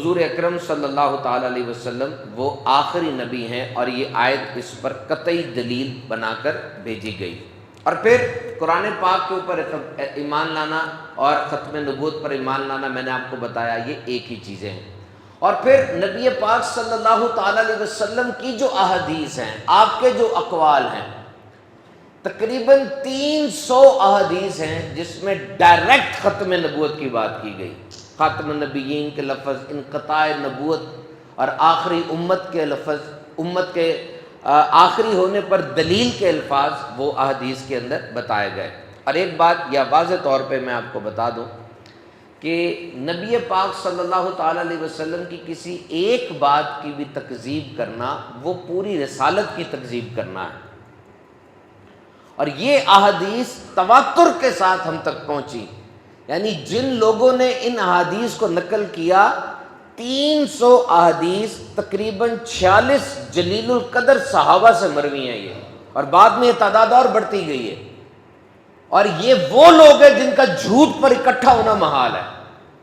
حضور اکرم صلی اللہ تعالیٰ علیہ وسلم وہ آخری نبی ہیں، اور یہ آیت اس پر قطعی دلیل بنا کر بھیجی گئی۔ اور پھر قرآن پاک کے اوپر ایمان لانا اور ختم نبوت پر ایمان لانا، میں نے آپ کو بتایا یہ ایک ہی چیزیں ہیں۔ اور پھر نبی پاک صلی اللہ تعالیٰ علیہ وسلم کی جو احادیث ہیں، آپ کے جو اقوال ہیں، تقریباً 300 احادیث ہیں جس میں ڈائریکٹ ختم نبوت کی بات کی گئی۔ خاتم النبیین کے لفظ، انقطاع نبوت اور آخری امت کے لفظ، امت کے آخری ہونے پر دلیل کے الفاظ وہ احادیث کے اندر بتائے گئے۔ اور ایک بات یا واضح طور پہ میں آپ کو بتا دوں کہ نبی پاک صلی اللہ تعالیٰ علیہ وسلم کی کسی ایک بات کی بھی تکذیب کرنا وہ پوری رسالت کی تکذیب کرنا ہے۔ اور یہ احادیث تواتر کے ساتھ ہم تک پہنچی، یعنی جن لوگوں نے ان احادیث کو نقل کیا، 300 احادیث تقریباً 46 جلیل القدر صحابہ سے مروی ہیں یہ، اور بعد میں یہ تعداد اور بڑھتی گئی ہے۔ اور یہ وہ لوگ ہیں جن کا جھوٹ پر اکٹھا ہونا محال ہے۔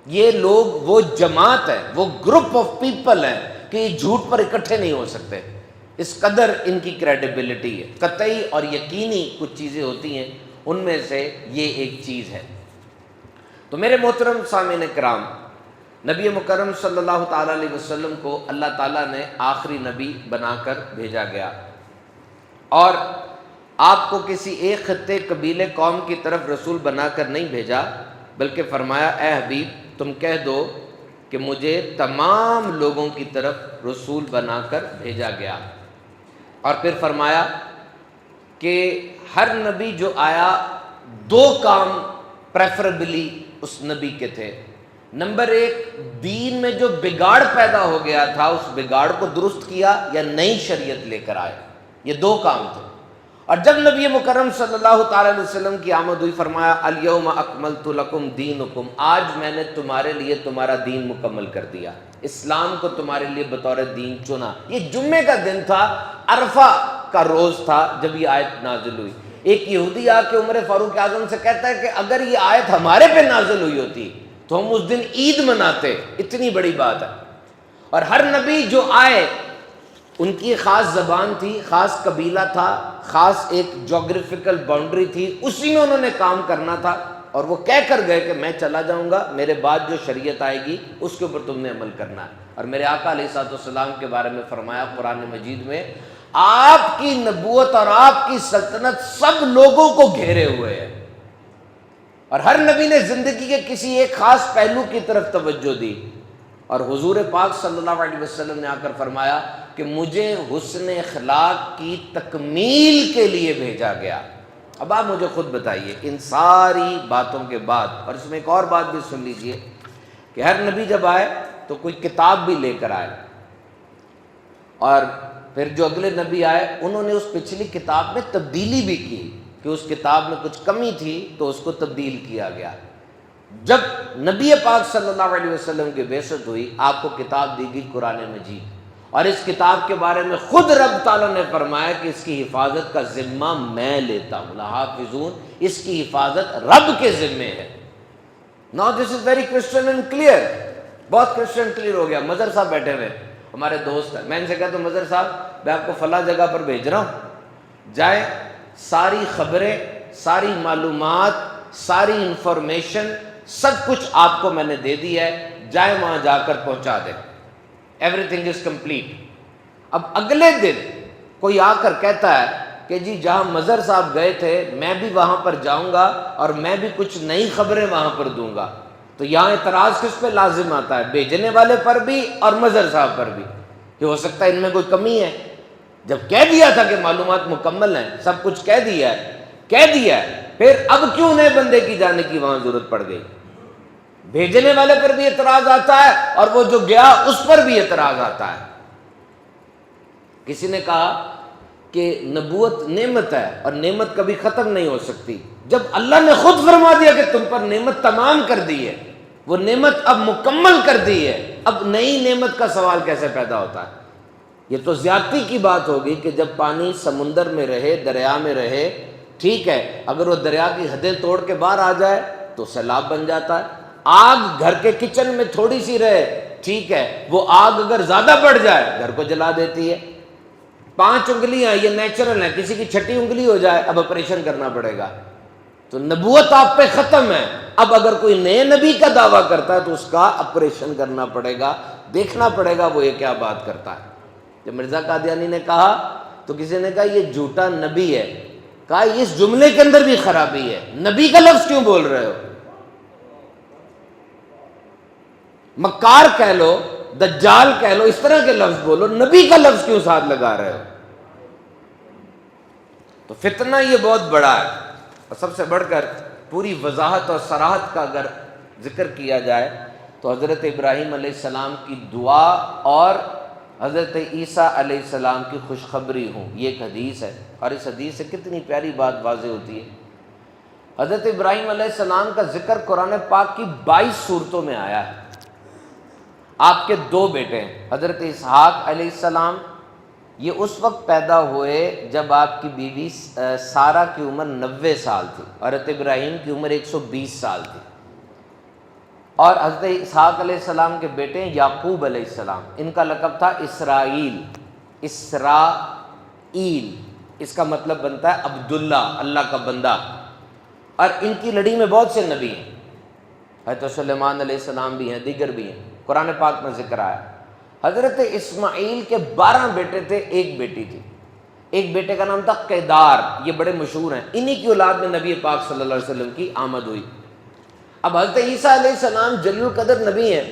یہ لوگ وہ جماعت ہے، وہ گروپ آف پیپل ہیں کہ یہ جھوٹ پر اکٹھے نہیں ہو سکتے، اس قدر ان کی کریڈیبلٹی ہے۔ قطعی اور یقینی کچھ چیزیں ہوتی ہیں، ان میں سے یہ ایک چیز ہے۔ تو میرے محترم سامعین کرام، نبی مکرم صلی اللہ تعالیٰ علیہ وسلم کو اللہ تعالیٰ نے آخری نبی بنا کر بھیجا گیا، اور آپ کو کسی ایک خطے قبیلے قوم کی طرف رسول بنا کر نہیں بھیجا، بلکہ فرمایا اے حبیب تم کہہ دو کہ مجھے تمام لوگوں کی طرف رسول بنا کر بھیجا گیا۔ اور پھر فرمایا کہ ہر نبی جو آیا 2 کام پریفریبلی اس نبی کے تھے۔ نمبر 1، دین میں جو بگاڑ پیدا ہو گیا تھا اس بگاڑ کو درست کیا یا نئی شریعت لے کر آئے، یہ 2 کام تھے۔ اور جب نبی مکرم صلی اللہ تعالیٰ علیہ وسلم کی آمد ہوئی، فرمایا الیوم اکملت لکم دینکم، آج میں نے تمہارے لیے تمہارا دین مکمل کر دیا، اسلام کو تمہارے لیے بطور دین چنا۔ یہ جمعے کا دن تھا، عرفہ کا روز تھا جب یہ آیت نازل ہوئی۔ ایک یہودی آ کے عمر فاروق اعظم سے کہتا ہے کہ اگر یہ آیت ہمارے پہ نازل ہوئی ہوتی تو ہم اس دن عید مناتے، اتنی بڑی بات ہے۔ اور ہر نبی جو آئے ان کی خاص زبان تھی، خاص قبیلہ تھا، خاص ایک جغرافیکل باؤنڈری تھی، اسی میں انہوں نے کام کرنا تھا، اور وہ کہہ کر گئے کہ میں چلا جاؤں گا، میرے بعد جو شریعت آئے گی اس کے اوپر تم نے عمل کرنا ہے۔ اور میرے آقا علیہ الصلوۃ والسلام کے بارے میں فرمایا قرآن مجید میں، آپ کی نبوت اور آپ کی سلطنت سب لوگوں کو گھیرے ہوئے ہے۔ اور ہر نبی نے زندگی کے کسی ایک خاص پہلو کی طرف توجہ دی، اور حضور پاک صلی اللہ علیہ وسلم نے آ کر فرمایا کہ مجھے حسن اخلاق کی تکمیل کے لیے بھیجا گیا۔ اب آپ مجھے خود بتائیے ان ساری باتوں کے بعد، اور اس میں ایک اور بات بھی سن لیجئے کہ ہر نبی جب آئے تو کوئی کتاب بھی لے کر آئے، اور پھر جو اگلے نبی آئے انہوں نے اس پچھلی کتاب میں تبدیلی بھی کی، کہ اس کتاب میں کچھ کمی تھی تو اس کو تبدیل کیا گیا۔ جب نبی پاک صلی اللہ علیہ وسلم کی بعثت ہوئی، آپ کو کتاب دی گئی قرآن مجید، اور اس کتاب کے بارے میں خود رب تعالیٰ نے فرمایا کہ اس کی حفاظت کا ذمہ میں لیتا ہوں، لحافظون، اس کی حفاظت رب کے ذمے ہے۔ Now this is very crystal and clear، بہت کرسٹل کلیئر ہو گیا۔ مظہر صاحب بیٹھے ہوئے ہمارے دوست ہیں، میں ان سے کہتا ہوں مظہر صاحب میں آپ کو فلاں جگہ پر بھیج رہا ہوں، جائیں، ساری خبریں، ساری معلومات، ساری انفارمیشن، سب کچھ آپ کو میں نے دے دی ہے، جائیں وہاں جا کر پہنچا دیں، ایوری تھنگ از کمپلیٹ۔ اب اگلے دن کوئی آ کر کہتا ہے کہ جی جہاں مظہر صاحب گئے تھے میں بھی وہاں پر جاؤں گا اور میں بھی کچھ نئی خبریں وہاں پر دوں گا، تو یہاں اعتراض کس پہ لازم آتا ہے؟ بھیجنے والے پر بھی اور مظہر صاحب پر بھی، کہ ہو سکتا ہے ان میں کوئی کمی ہے۔ جب کہہ دیا تھا کہ معلومات مکمل ہیں، سب کچھ کہہ دیا ہے، پھر اب کیوں نئے بندے کی جانے کی وہاں ضرورت پڑ گئی؟ بھیجنے والے پر بھی اعتراض آتا ہے اور وہ جو گیا اس پر بھی اعتراض آتا ہے۔ کسی نے کہا کہ نبوت نعمت ہے اور نعمت کبھی ختم نہیں ہو سکتی، جب اللہ نے خود فرما دیا کہ تم پر نعمت تمام کر دی ہے، وہ نعمت اب مکمل کر دی ہے، اب نئی نعمت کا سوال کیسے پیدا ہوتا ہے؟ یہ تو زیادتی کی بات ہوگی کہ جب پانی سمندر میں رہے، دریا میں رہے، ٹھیک ہے، اگر وہ دریا کی حدیں توڑ کے باہر آ جائے تو سیلاب بن جاتا ہے، آگ گھر کے کچن میں تھوڑی سی رہے ٹھیک ہے، وہ آگ اگر زیادہ بڑھ جائے گھر کو جلا دیتی ہے۔ 5 انگلیاں یہ نیچرل ہیں، کسی کی چھٹی انگلی ہو جائے اب آپریشن کرنا پڑے گا۔ تو نبوت آپ پہ ختم ہے، اب اگر کوئی نئے نبی کا دعویٰ کرتا ہے تو اس کا آپریشن کرنا پڑے گا، دیکھنا پڑے گا وہ یہ کیا بات کرتا ہے۔ جب مرزا قادیانی نے کہا تو کسی نے کہا یہ جھوٹا نبی ہے، کہا اس جملے کے اندر بھی خرابی ہے، نبی کا لفظ کیوں بول رہے ہو؟ مکار کہہ لو، دجال کہہ لو، اس طرح کے لفظ بولو، نبی کا لفظ کیوں ساتھ لگا رہے ہو؟ تو فتنہ یہ بہت بڑا ہے، اور سب سے بڑھ کر پوری وضاحت اور صراحت کا اگر ذکر کیا جائے تو حضرت ابراہیم علیہ السلام کی دعا اور حضرت عیسیٰ علیہ السلام کی خوشخبری ہوں، یہ ایک حدیث ہے، اور اس حدیث سے کتنی پیاری بات واضح ہوتی ہے۔ حضرت ابراہیم علیہ السلام کا ذکر قرآن پاک کی 22 صورتوں میں آیا ہے۔ آپ کے 2 بیٹے ہیں، حضرت اسحاق علیہ السلام، یہ اس وقت پیدا ہوئے جب آپ کی بیوی سارہ کی عمر 90 سال تھی، حضرت ابراہیم کی عمر 120 سال تھی۔ اور حضرت اسحاق علیہ السلام کے بیٹے ہیں یعقوب علیہ السلام، ان کا لقب تھا اسرائیل، اسرائیل اس کا مطلب بنتا ہے عبداللہ، اللہ کا بندہ۔ اور ان کی لڑی میں بہت سے نبی ہیں، حضرت سلیمان علیہ السلام بھی ہیں، دیگر بھی ہیں، قرآن پاک میں ذکر آیا۔ حضرت اسماعیل کے 12 بیٹے تھے، ایک بیٹی تھی، ایک بیٹے کا نام تھا قیدار، یہ بڑے مشہور ہیں، انہی کی اولاد میں نبی پاک صلی اللہ علیہ وسلم کی آمد ہوئی۔ اب حضرت عیسیٰ علیہ السلام جلیل القدر نبی ہیں،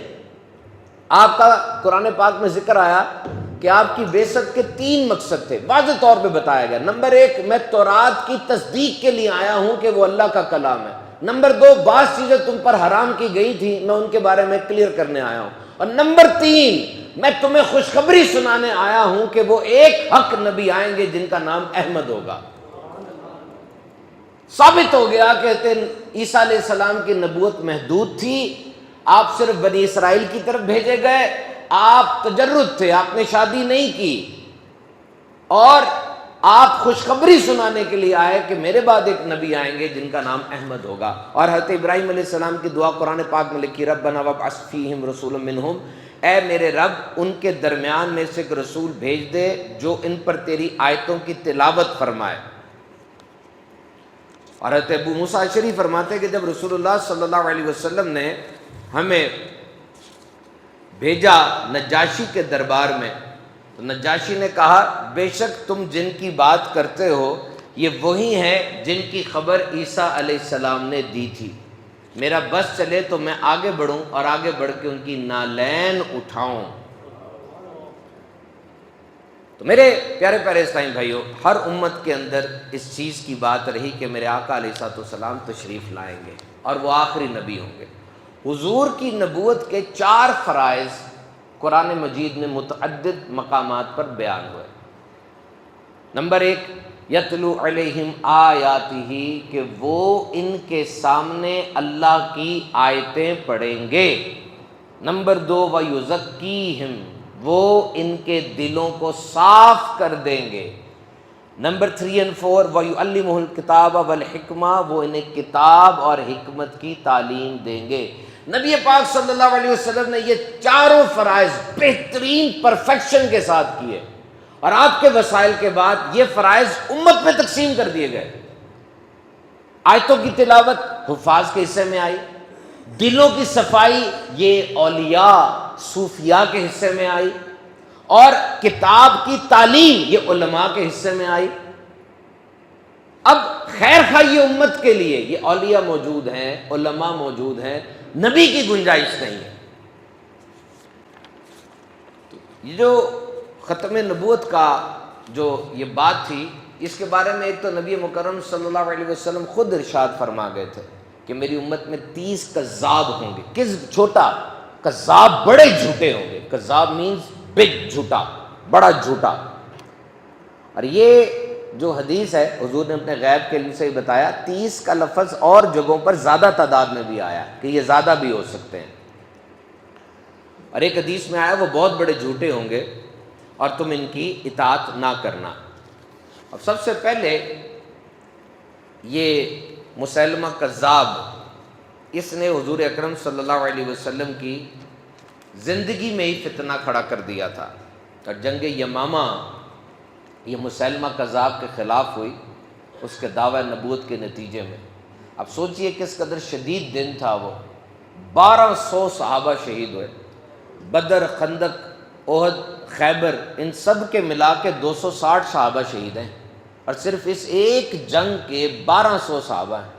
آپ کا قرآن پاک میں ذکر آیا کہ آپ کی بعثت کے 3 مقصد تھے، واضح طور پہ بتایا گیا۔ نمبر 1، میں تورات کی تصدیق کے لیے آیا ہوں کہ وہ اللہ کا کلام ہے۔ نمبر 2، بعض چیزیں تم پر حرام کی گئی تھی، میں ان کے بارے میں کلیئر کرنے آیا ہوں۔ اور نمبر 3، میں تمہیں خوشخبری سنانے آیا ہوں کہ وہ ایک حق نبی آئیں گے جن کا نام احمد ہوگا۔ ثابت ہو گیا کہ عیسیٰ علیہ السلام کی نبوت محدود تھی، آپ صرف بنی اسرائیل کی طرف بھیجے گئے، آپ تجرد تھے، آپ نے شادی نہیں کی، اور آپ خوشخبری سنانے کے لیے آئے کہ میرے بعد ایک نبی آئیں گے جن کا نام احمد ہوگا۔ اور حضرت ابراہیم علیہ السلام کی دعا قرآن پاک میں لکھی، ربنا وابعث فیہم رسولا منہم، اے میرے رب ان کے درمیان میں سے ایک رسول بھیج دے جو ان پر تیری آیتوں کی تلاوت فرمائے۔ اور حضرت ابو موسیٰ اشعری فرماتے ہیں کہ جب رسول اللہ صلی اللہ علیہ وسلم نے ہمیں بھیجا نجاشی کے دربار میں، تو نجاشی نے کہا بے شک تم جن کی بات کرتے ہو یہ وہی ہیں جن کی خبر عیسیٰ علیہ السلام نے دی تھی، میرا بس چلے تو میں آگے بڑھوں اور آگے بڑھ کے ان کی نالین اٹھاؤں۔ تو میرے پیارے پیارے اسلامی بھائیوں، ہر امت کے اندر اس چیز کی بات رہی کہ میرے آقا علیہ السلام تشریف لائیں گے اور وہ آخری نبی ہوں گے۔ حضور کی نبوت کے 4 فرائض قرآن مجید میں متعدد مقامات پر بیان ہوئے۔ نمبر 1، یتلو علیہم آیاتہ، کہ وہ ان کے سامنے اللہ کی آیتیں پڑھیں گے۔ نمبر 2، ویزکیہم، وہ ان کے دلوں کو صاف کر دیں گے۔ نمبر 3 اور 4، وَيُعَلِّمُهُ الْكِتَابَ وَالْحِکْمَةَ، وہ انہیں کتاب اور حکمت کی تعلیم دیں گے۔ نبی پاک صلی اللہ علیہ وسلم نے یہ 4 فرائض بہترین پرفیکشن کے ساتھ کیے، اور آپ کے وسائل کے بعد یہ فرائض امت میں تقسیم کر دیے گئے۔ آیتوں کی تلاوت حفاظ کے حصے میں آئی، دلوں کی صفائی یہ اولیاء صوفیاء کے حصے میں آئی، اور کتاب کی تعلیم یہ علماء کے حصے میں آئی۔ اب خیر خواہی امت کے لیے یہ اولیاء موجود ہیں، علماء موجود ہیں، نبی کی گنجائش نہیں ہے۔ یہ جو ختم نبوت کا جو یہ بات تھی، اس کے بارے میں ایک تو نبی مکرم صلی اللہ علیہ وسلم خود ارشاد فرما گئے تھے کہ میری امت میں 30 کذاب ہوں گے۔ کذب چھوٹا، کذاب بڑے جھوٹے ہوں گے۔ کذاب مینز بگ، جھوٹا، بڑا جھوٹا۔ اور یہ جو حدیث ہے حضور نے اپنے غیب کے علم سے ہی بتایا، 30 کا لفظ اور جگہوں پر زیادہ تعداد میں بھی آیا کہ یہ زیادہ بھی ہو سکتے ہیں۔ اور ایک حدیث میں آیا وہ بہت بڑے جھوٹے ہوں گے اور تم ان کی اطاعت نہ کرنا۔ اب سب سے پہلے یہ مسیلمہ کذاب اس نے حضور اکرم صلی اللہ علیہ وسلم کی زندگی میں ہی فتنہ کھڑا کر دیا تھا، اور جنگ یمامہ یہ مسیلمہ کذاب کے خلاف ہوئی اس کے دعوی نبوت کے نتیجے میں۔ اب سوچئے کس قدر شدید دن تھا وہ، 1200 صحابہ شہید ہوئے، بدر، خندق، احد، خیبر، ان سب کے ملا کے 260 صحابہ شہید ہیں، اور صرف اس ایک جنگ کے 1200 صحابہ ہیں۔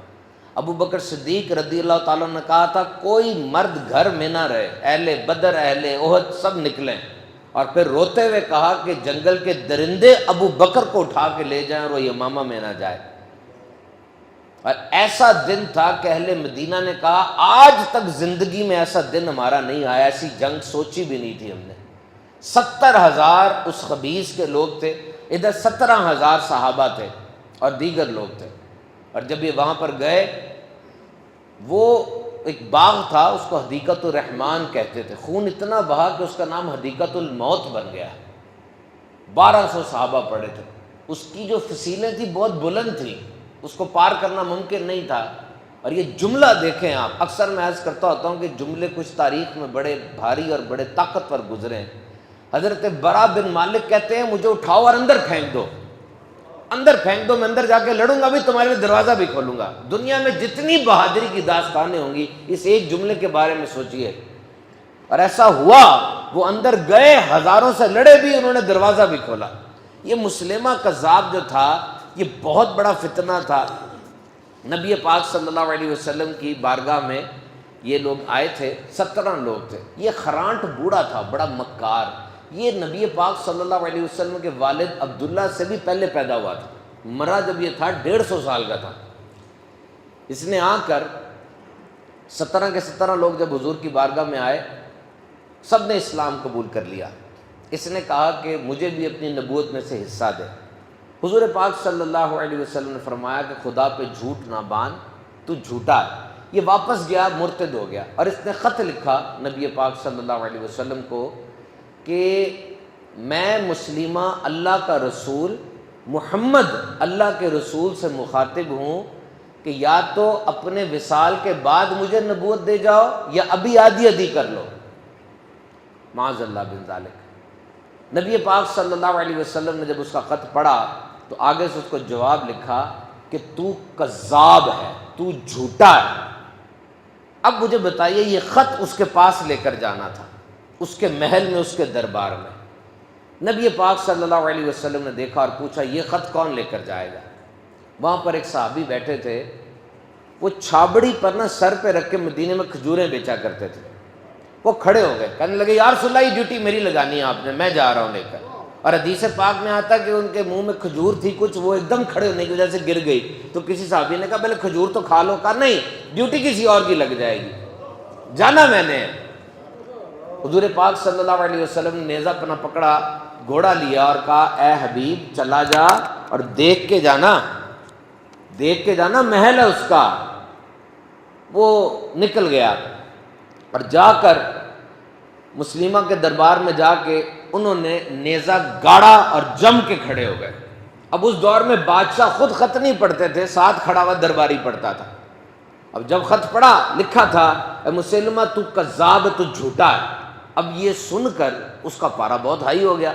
ابو بکر صدیق رضی اللہ تعالیٰ نے کہا تھا کوئی مرد گھر میں نہ رہے، اہل بدر، اہل احد سب نکلیں، اور پھر روتے ہوئے کہا کہ جنگل کے درندے ابو بکر کو اٹھا کے لے جائیں اور وہ یمامہ میں نہ جائے۔ اور ایسا دن تھا کہ اہل مدینہ نے کہا آج تک زندگی میں ایسا دن ہمارا نہیں آیا، ایسی جنگ سوچی بھی نہیں تھی ہم نے۔ 70,000 اس خبیث کے لوگ تھے، ادھر 17,000 صحابہ تھے اور دیگر لوگ تھے، اور جب یہ وہاں پر گئے، وہ ایک باغ تھا اس کو حدیقۃ الرحمن کہتے تھے، خون اتنا بہا کہ اس کا نام حدیقۃ الموت بن گیا۔ 1200 صحابہ پڑے تھے، اس کی جو فصیلیں تھیں بہت بلند تھیں، اس کو پار کرنا ممکن نہیں تھا۔ اور یہ جملہ دیکھیں آپ، اکثر میں عرض کرتا ہوتا ہوں کہ جملے کچھ تاریخ میں بڑے بھاری اور بڑے طاقتور گزرے ہیں۔ حضرت برا بن مالک کہتے ہیں مجھے اٹھاؤ اور اندر پھینک دو، اندر پھینک دو، میں اندر جا کے لڑوں گا بھی، تمہارے لیے دروازہ بھی کھولوں گا۔ دنیا میں جتنی بہادری کی داستانیں ہوں گی اس ایک جملے کے بارے میں سوچئے، اور ایسا ہوا، وہ اندر گئے، ہزاروں سے لڑے بھی، انہوں نے دروازہ بھی کھولا۔ یہ مسلمہ کذاب جو تھا یہ بہت بڑا فتنہ تھا۔ نبی پاک صلی اللہ علیہ وسلم کی بارگاہ میں یہ لوگ آئے تھے، 17 لوگ تھے۔ یہ خرانٹ بوڑھا تھا، بڑا مکار، یہ نبی پاک صلی اللہ علیہ وسلم کے والد عبداللہ سے بھی پہلے پیدا ہوا تھا، مرا جب یہ تھا 150 سال کا تھا۔ اس نے آ کر 17 کے 17 لوگ جب حضور کی بارگاہ میں آئے، سب نے اسلام قبول کر لیا۔ اس نے کہا کہ مجھے بھی اپنی نبوت میں سے حصہ دے۔ حضور پاک صلی اللہ علیہ وسلم نے فرمایا کہ خدا پہ جھوٹ نہ باندھ، تو جھوٹا ہے۔ یہ واپس گیا، مرتد ہو گیا، اور اس نے خط لکھا نبی پاک صلی اللہ علیہ وسلم کو کہ میں مسلمہ اللہ کا رسول محمد اللہ کے رسول سے مخاطب ہوں کہ یا تو اپنے وصال کے بعد مجھے نبوت دے جاؤ یا ابھی آدھی آدھی کر لو، معاذ اللہ بن ذالک۔ نبی پاک صلی اللہ علیہ وسلم نے جب اس کا خط پڑھا تو آگے سے اس کو جواب لکھا کہ تو کذاب ہے، تو جھوٹا ہے۔ اب مجھے بتائیے، یہ خط اس کے پاس لے کر جانا تھا، اس کے محل میں، اس کے دربار میں۔ نبی پاک صلی اللہ علیہ وسلم نے دیکھا اور پوچھا یہ خط کون لے کر جائے گا؟ وہاں پر ایک صحابی بیٹھے تھے، وہ چھابڑی پر نا سر پہ رکھ کے مدینے میں کھجوریں بیچا کرتے تھے۔ وہ کھڑے ہو گئے، کہنے لگے یا رسول اللہ یہ ڈیوٹی میری لگانی ہے آپ نے، میں جا رہا ہوں لے کر۔ اور حدیث پاک میں آتا کہ ان کے منہ میں کھجور تھی کچھ، وہ ایک دم کھڑے ہونے کی وجہ سے گر گئی، تو کسی صحابی نے کہا پہلے کھجور تو کھا لو، کہا نہیں ڈیوٹی کسی اور کی لگ جائے گی، جانا میں نے۔ حضور پاک صلی اللہ علیہ وسلم نے نیزہ پنا پکڑا، گھوڑا لیا اور کہا اے حبیب چلا جا اور دیکھ کے جانا، دیکھ کے جانا، محل ہے اس کا۔ وہ نکل گیا اور جا کر مسلمہ کے دربار میں جا کے انہوں نے نیزہ گاڑا اور جم کے کھڑے ہو گئے۔ اب اس دور میں بادشاہ خود خط نہیں پڑھتے تھے، ساتھ کھڑا ہوا درباری پڑھتا تھا۔ اب جب خط پڑھا، لکھا تھا اے مسلمہ تو کذاب ہے، تو جھوٹا ہے۔ اب یہ سن کر اس کا پارا بہت ہائی ہو گیا،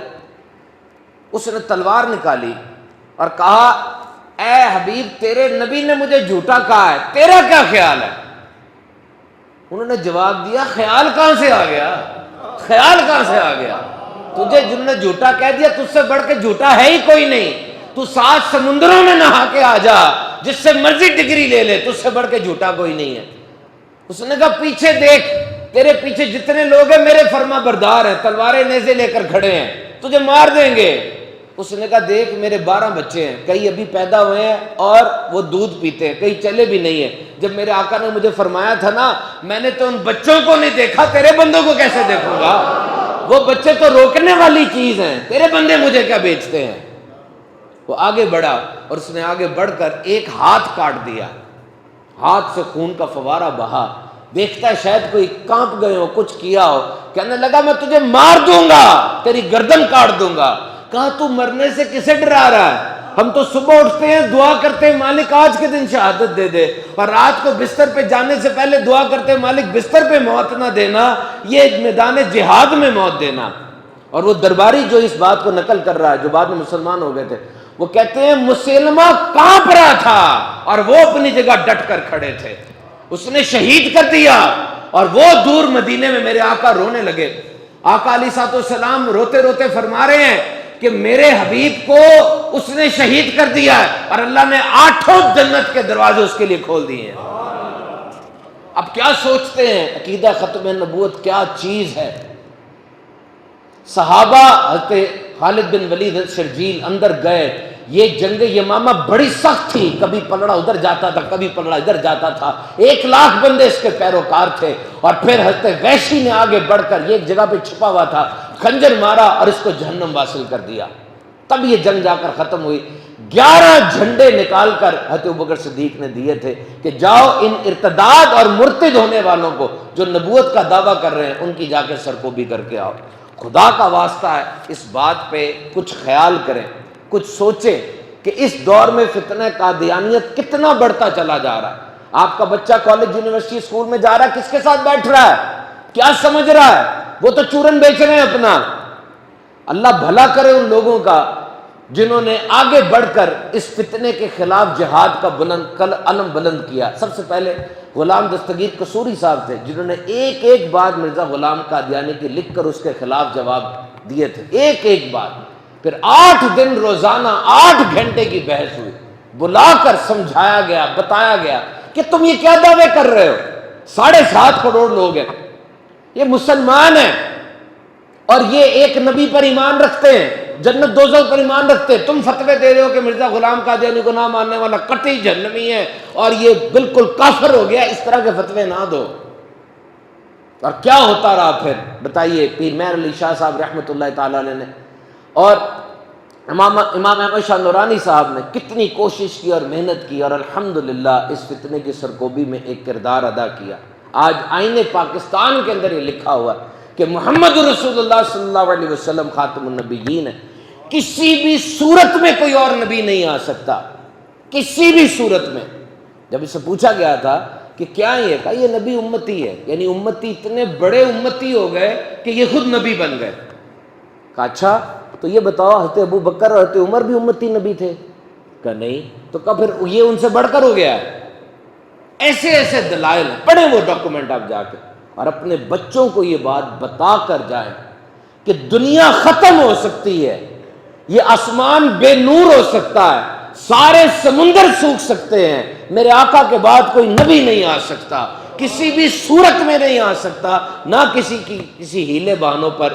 اس نے تلوار نکالی اور کہا اے حبیب تیرے نبی نے مجھے جھوٹا کہا ہے، تیرا کیا خیال ہے؟ انہوں نے جواب دیا خیال کہاں سے آ گیا، خیال کہاں سے آ گیا؟ تجھے جن نے جھوٹا کہہ دیا، تجھ سے بڑھ کے جھوٹا ہے ہی کوئی نہیں، تو 7 سمندروں میں نہا کے آ جا، جس سے مرضی ڈگری لے لے، تجھ سے بڑھ کے جھوٹا کوئی نہیں ہے۔ اس نے کہا پیچھے دیکھ، تیرے پیچھے جتنے لوگ ہیں میرے فرما بردار ہیں، تلواریں نیزے لے کر کھڑے ہیں، تجھے مار دیں گے۔ اس نے کہا دیکھ میرے 12 بچے ہیں، کئی ابھی پیدا ہوئے ہیں اور وہ دودھ پیتے ہیں، کئی چلے بھی نہیں ہیں۔ جب میرے آقا نے مجھے فرمایا تھا نا میں نے تو ان بچوں کو نہیں دیکھا، تیرے بندوں کو کیسے دیکھوں گا؟ وہ بچے تو روکنے والی چیز ہیں، تیرے بندے مجھے کیا بیچتے ہیں؟ وہ آگے بڑھا اور اس نے آگے بڑھ کر ایک ہاتھ کاٹ دیا، ہاتھ سے خون کا فوارہ بہا، دیکھتا ہے شاید کوئی کانپ گئے ہو، کچھ کیا ہو، کہنے لگا میں تجھے مار دوں گا، تیری گردن کاٹ دوں گا۔ کہا تو مرنے سے کسے ڈرا رہا ہے؟ ہم تو صبح اٹھتے ہیں دعا کرتے ہیں مالک آج کے دن شہادت دے دے، اور رات کو بستر پہ جانے سے پہلے دعا کرتے ہیں مالک بستر پہ موت نہ دینا، یہ میدان جہاد میں موت دینا۔ اور وہ درباری جو اس بات کو نقل کر رہا ہے، جو بعد میں مسلمان ہو گئے تھے، وہ کہتے ہیں مسلمہ کانپ رہا تھا اور وہ اپنی جگہ ڈٹ کر کھڑے تھے، اس نے شہید کر دیا، اور وہ دور مدینے میں میرے آقا رونے لگے۔ آقا علیہ السلام روتے روتے فرما رہے ہیں کہ میرے حبیب کو اس نے شہید کر دیا ہے، اور اللہ نے 8 جنت کے دروازے اس کے لیے کھول دیے ہیں۔ اب کیا سوچتے ہیں عقیدہ ختم نبوت کیا چیز ہے؟ صحابہ حضرت خالد بن ولید شرجیل اندر گئے، یہ جنگ یمامہ بڑی سخت تھی، کبھی پلڑا ادھر جاتا تھا، کبھی پلڑا ادھر جاتا تھا، 1,00,000 بندے اس کے پیروکار تھے، اور پھر حضرت وحشی نے آگے بڑھ کر یہ ایک جگہ پہ چھپا ہوا تھا، خنجر مارا اور اس کو جہنم واصل کر دیا۔ تب یہ جنگ جا کر ختم ہوئی۔ 11 جھنڈے نکال کر حضرت ابوبکر صدیق نے دیے تھے کہ جاؤ ان ارتداد اور مرتد ہونے والوں کو جو نبوت کا دعویٰ کر رہے ہیں ان کی جا کے سرکوبی کر کے آؤ۔ خدا کا واسطہ ہے اس بات پہ کچھ خیال کریں، کچھ سوچیں کہ اس دور میں فتنہ قادیانیت کتنا بڑھتا چلا جا رہا ہے۔ آپ کا بچہ کالج یونیورسٹی اسکول میں جا رہا ہے، کس کے ساتھ بیٹھ رہا ہے؟ کیا سمجھ رہا ہے؟ وہ تو چورن بیچ رہے ہیں اپنا۔ اللہ بھلا کرے ان لوگوں کا جنہوں نے آگے بڑھ کر اس فتنے کے خلاف جہاد کا علم بلند کیا۔ سب سے پہلے غلام دستگیر قصوری صاحب تھے، جنہوں نے ایک ایک بات مرزا غلام قادیانی کی لکھ کر اس کے خلاف جواب دیے تھے، ایک ایک بات۔ پھر 8 دن روزانہ 8 گھنٹے کی بحث ہوئی، بلا کر سمجھایا گیا، بتایا گیا کہ تم یہ کیا دعوے کر رہے ہو، 7.5 کروڑ لوگ ہیں، یہ مسلمان ہیں اور یہ ایک نبی پر ایمان رکھتے ہیں، جنت دوزخ پر ایمان رکھتے ہیں، تم فتوے دے رہے ہو کہ مرزا غلام قادیانی کو نہ ماننے والا قطعی جہنمی ہے اور یہ بالکل کافر ہو گیا، اس طرح کے فتوے نہ دو۔ اور کیا ہوتا رہا پھر بتائیے؟ پیر مہر علی شاہ صاحب رحمۃ اللہ تعالی علیہ نے اور امام احمد شاہ نورانی صاحب نے کتنی کوشش کی اور محنت کی، اور الحمدللہ اس فتنے کی سرکوبی میں ایک کردار ادا کیا۔ آج آئین پاکستان کے اندر یہ لکھا ہوا ہے کہ محمد رسول اللہ صلی اللہ علیہ وسلم خاتم النبیین ہے، کسی بھی صورت میں کوئی اور نبی نہیں آ سکتا، کسی بھی صورت میں۔ جب اسے پوچھا گیا تھا کہ کیا یہ، کہا یہ نبی امتی ہے، یعنی امتی اتنے بڑے امتی ہو گئے کہ یہ خود نبی بن گئے۔ کہا اچھا تو یہ بتاؤ حضرت ابو بکر اور حضرت عمر بھی امتی نبی تھے؟ کہا نہیں۔ تو کہا پھر یہ ان سے بڑھ کر ہو گیا ہے؟ ایسے ایسے دلائل ہیں، پڑھیں وہ ڈاکومنٹ آپ جا کے، اور اپنے بچوں کو یہ بات بتا کر جائیں کہ دنیا ختم ہو سکتی ہے، یہ آسمان بے نور ہو سکتا ہے، سارے سمندر سوکھ سکتے ہیں، میرے آقا کے بعد کوئی نبی نہیں آ سکتا، کسی بھی صورت میں نہیں آ سکتا، نہ کسی ہیلے بہانوں پر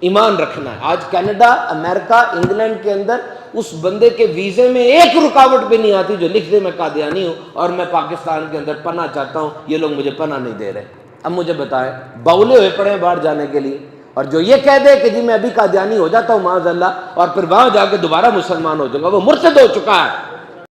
ایمان رکھنا ہے۔ آج کینیڈا، امریکہ، انگلینڈ کے اندر اس بندے کے ویزے میں ایک رکاوٹ بھی نہیں آتی جو لکھ دے میں قادیانی ہوں اور میں پاکستان کے اندر پناہ چاہتا ہوں، یہ لوگ مجھے پناہ نہیں دے رہے۔ اب مجھے بتائیں، باولے ہوئے پڑے ہیں باہر جانے کے لیے، اور جو یہ کہہ دے کہ جی میں ابھی قادیانی ہو جاتا ہوں معاذ اللہ اور پھر وہاں جا کے دوبارہ مسلمان ہو جاؤں گا، وہ مرتد ہو چکا ہے۔